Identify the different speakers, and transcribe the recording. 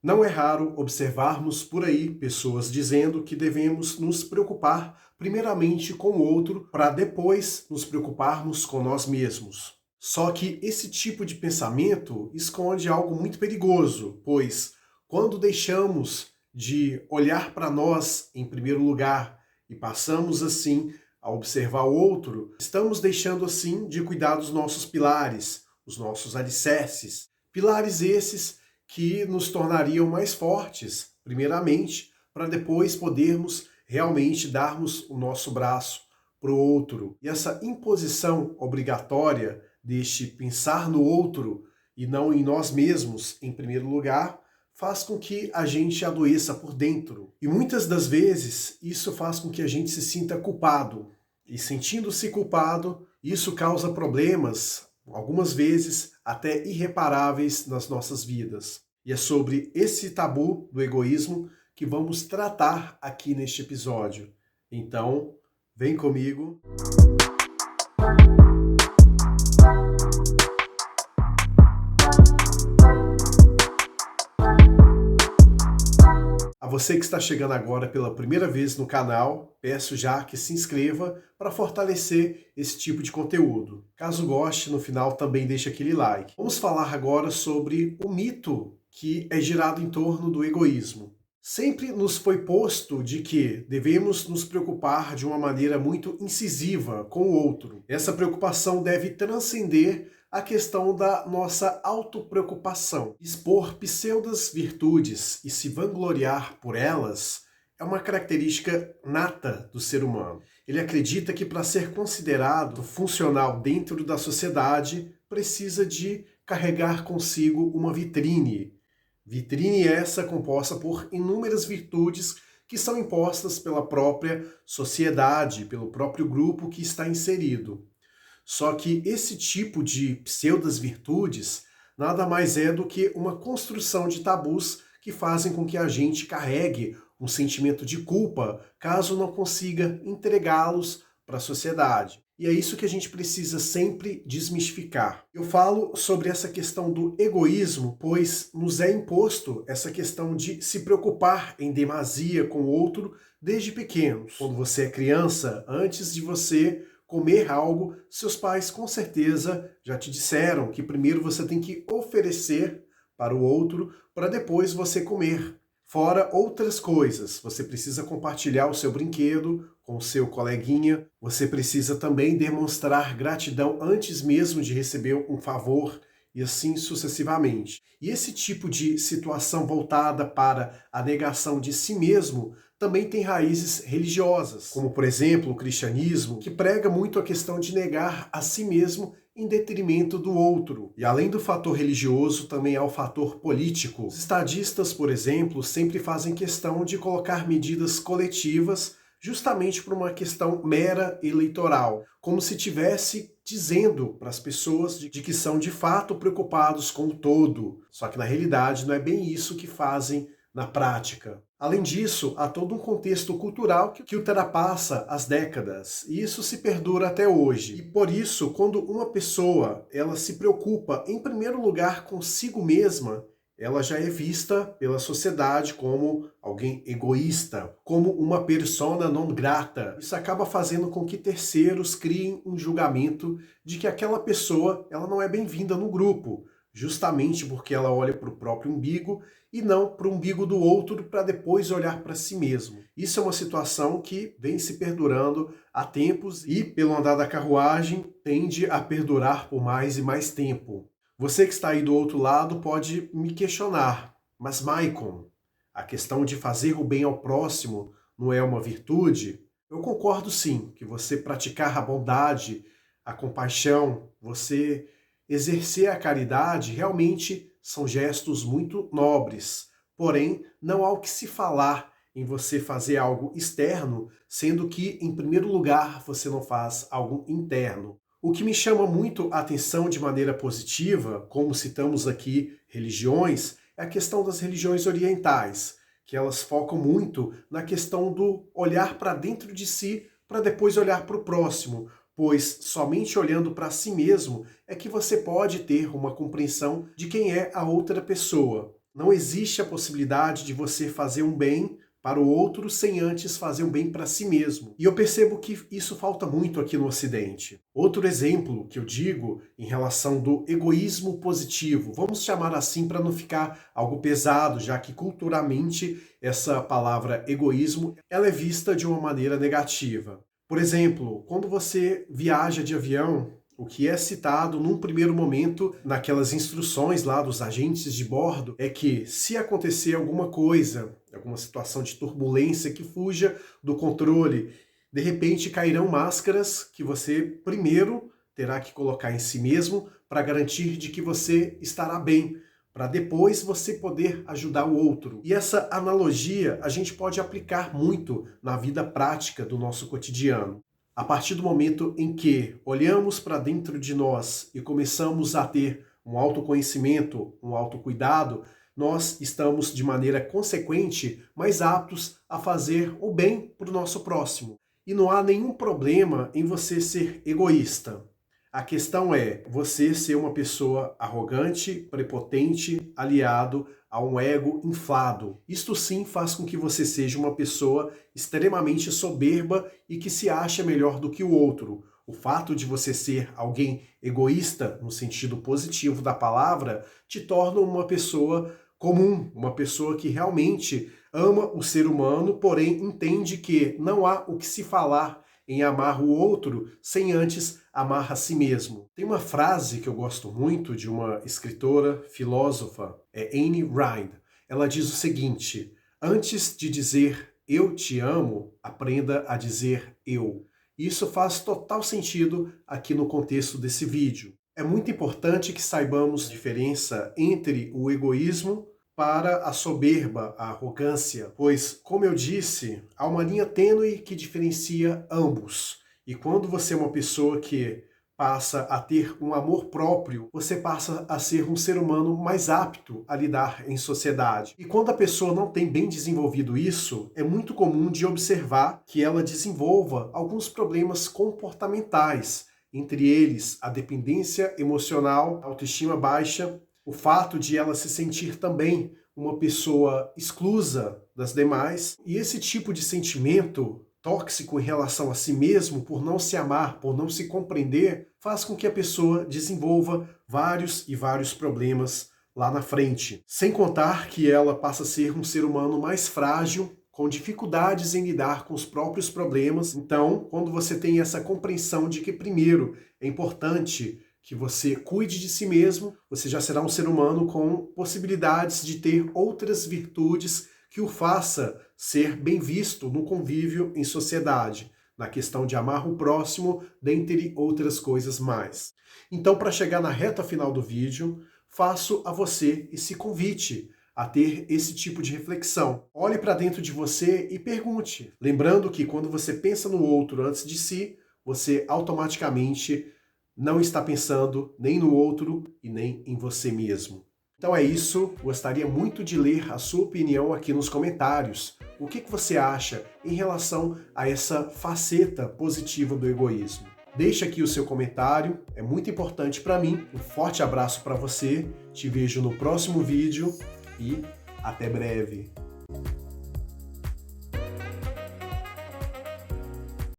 Speaker 1: Não é raro observarmos por aí pessoas dizendo que devemos nos preocupar primeiramente com o outro para depois nos preocuparmos com nós mesmos. Só que esse tipo de pensamento esconde algo muito perigoso, pois quando deixamos de olhar para nós em primeiro lugar e passamos assim a observar o outro, estamos deixando assim de cuidar dos nossos pilares, os nossos alicerces. Pilares esses que nos tornariam mais fortes, primeiramente, para depois podermos realmente darmos o nosso braço para o outro. E essa imposição obrigatória deste pensar no outro e não em nós mesmos, em primeiro lugar, faz com que a gente adoeça por dentro. E muitas das vezes isso faz com que a gente se sinta culpado. E sentindo-se culpado, isso causa problemas, algumas vezes até irreparáveis nas nossas vidas. E é sobre esse tabu do egoísmo que vamos tratar aqui neste episódio. Então, vem comigo. A você que está chegando agora pela primeira vez no canal, peço já que se inscreva para fortalecer esse tipo de conteúdo. Caso goste, no final também deixe aquele like. Vamos falar agora sobre o mito que é girado em torno do egoísmo. Sempre nos foi posto de que devemos nos preocupar de uma maneira muito incisiva com o outro. Essa preocupação deve transcender a questão da nossa autopreocupação. Expor pseudas virtudes e se vangloriar por elas é uma característica nata do ser humano. Ele acredita que para ser considerado funcional dentro da sociedade, precisa de carregar consigo uma vitrine. Vitrine essa composta por inúmeras virtudes que são impostas pela própria sociedade, pelo próprio grupo que está inserido. Só que esse tipo de pseudas virtudes nada mais é do que uma construção de tabus que fazem com que a gente carregue um sentimento de culpa caso não consiga entregá-los para a sociedade. E é isso que a gente precisa sempre desmistificar. Eu falo sobre essa questão do egoísmo, pois nos é imposto essa questão de se preocupar em demasia com o outro desde pequenos. Quando você é criança, antes de você comer algo, seus pais com certeza já te disseram que primeiro você tem que oferecer para o outro para depois você comer. Fora outras coisas, você precisa compartilhar o seu brinquedo com o seu coleguinha, você precisa também demonstrar gratidão antes mesmo de receber um favor e assim sucessivamente. E esse tipo de situação voltada para a negação de si mesmo também tem raízes religiosas, como por exemplo o cristianismo, que prega muito a questão de negar a si mesmo em detrimento do outro. E além do fator religioso, também há o fator político. Os estadistas, por exemplo, sempre fazem questão de colocar medidas coletivas justamente por uma questão mera eleitoral, como se tivesse dizendo para as pessoas de que são de fato preocupados com o todo. Só que na realidade não é bem isso que fazem na prática. Além disso, há todo um contexto cultural que ultrapassa as décadas, e isso se perdura até hoje. E por isso, quando uma pessoa ela se preocupa em primeiro lugar consigo mesma, ela já é vista pela sociedade como alguém egoísta, como uma persona non grata. Isso acaba fazendo com que terceiros criem um julgamento de que aquela pessoa ela não é bem-vinda no grupo, justamente porque ela olha para o próprio umbigo e não para o umbigo do outro para depois olhar para si mesmo. Isso é uma situação que vem se perdurando há tempos e, pelo andar da carruagem, tende a perdurar por mais e mais tempo. Você que está aí do outro lado pode me questionar, mas Maicon, a questão de fazer o bem ao próximo não é uma virtude? Eu concordo sim, que você praticar a bondade, a compaixão, você exercer a caridade realmente são gestos muito nobres. Porém, não há o que se falar em você fazer algo externo, sendo que, em primeiro lugar, você não faz algo interno. O que me chama muito a atenção de maneira positiva, como citamos aqui religiões, é a questão das religiões orientais, que elas focam muito na questão do olhar para dentro de si para depois olhar para o próximo, pois somente olhando para si mesmo é que você pode ter uma compreensão de quem é a outra pessoa. Não existe a possibilidade de você fazer um bem para o outro sem antes fazer um bem para si mesmo. E eu percebo que isso falta muito aqui no Ocidente. Outro exemplo que eu digo em relação do egoísmo positivo, vamos chamar assim para não ficar algo pesado, já que culturalmente essa palavra egoísmo ela é vista de uma maneira negativa. Por exemplo, quando você viaja de avião, o que é citado num primeiro momento naquelas instruções lá dos agentes de bordo é que se acontecer alguma coisa, alguma situação de turbulência que fuja do controle, de repente cairão máscaras que você primeiro terá que colocar em si mesmo para garantir de que você estará bem, para depois você poder ajudar o outro. E essa analogia a gente pode aplicar muito na vida prática do nosso cotidiano. A partir do momento em que olhamos para dentro de nós e começamos a ter um autoconhecimento, um autocuidado, nós estamos, de maneira consequente, mais aptos a fazer o bem para o nosso próximo. E não há nenhum problema em você ser egoísta. A questão é você ser uma pessoa arrogante, prepotente, aliado a um ego inflado. Isto sim faz com que você seja uma pessoa extremamente soberba e que se acha melhor do que o outro. O fato de você ser alguém egoísta, no sentido positivo da palavra, te torna uma pessoa comum, uma pessoa que realmente ama o ser humano, porém entende que não há o que se falar em amar o outro sem antes amar a si mesmo. Tem uma frase que eu gosto muito de uma escritora, filósofa, é Ayn Rand. Ela diz o seguinte: antes de dizer eu te amo, aprenda a dizer eu. Isso faz total sentido aqui no contexto desse vídeo. É muito importante que saibamos a diferença entre o egoísmo para a soberba, a arrogância, pois, como eu disse, há uma linha tênue que diferencia ambos. E quando você é uma pessoa que passa a ter um amor próprio, você passa a ser um ser humano mais apto a lidar em sociedade. E quando a pessoa não tem bem desenvolvido isso, é muito comum de observar que ela desenvolva alguns problemas comportamentais, entre eles a dependência emocional, a autoestima baixa, o fato de ela se sentir também uma pessoa exclusa das demais, e esse tipo de sentimento tóxico em relação a si mesmo, por não se amar, por não se compreender, faz com que a pessoa desenvolva vários e vários problemas lá na frente. Sem contar que ela passa a ser um ser humano mais frágil, com dificuldades em lidar com os próprios problemas. Então, quando você tem essa compreensão de que, primeiro, é importante que você cuide de si mesmo, você já será um ser humano com possibilidades de ter outras virtudes que o faça ser bem visto no convívio em sociedade, na questão de amar o próximo, dentre outras coisas mais. Então, para chegar na reta final do vídeo, faço a você esse convite a ter esse tipo de reflexão. Olhe para dentro de você e pergunte. Lembrando que quando você pensa no outro antes de si, você automaticamente não está pensando nem no outro e nem em você mesmo. Então é isso, gostaria muito de ler a sua opinião aqui nos comentários. O que você acha em relação a essa faceta positiva do egoísmo? Deixe aqui o seu comentário, é muito importante para mim. Um forte abraço para você, te vejo no próximo vídeo e até breve.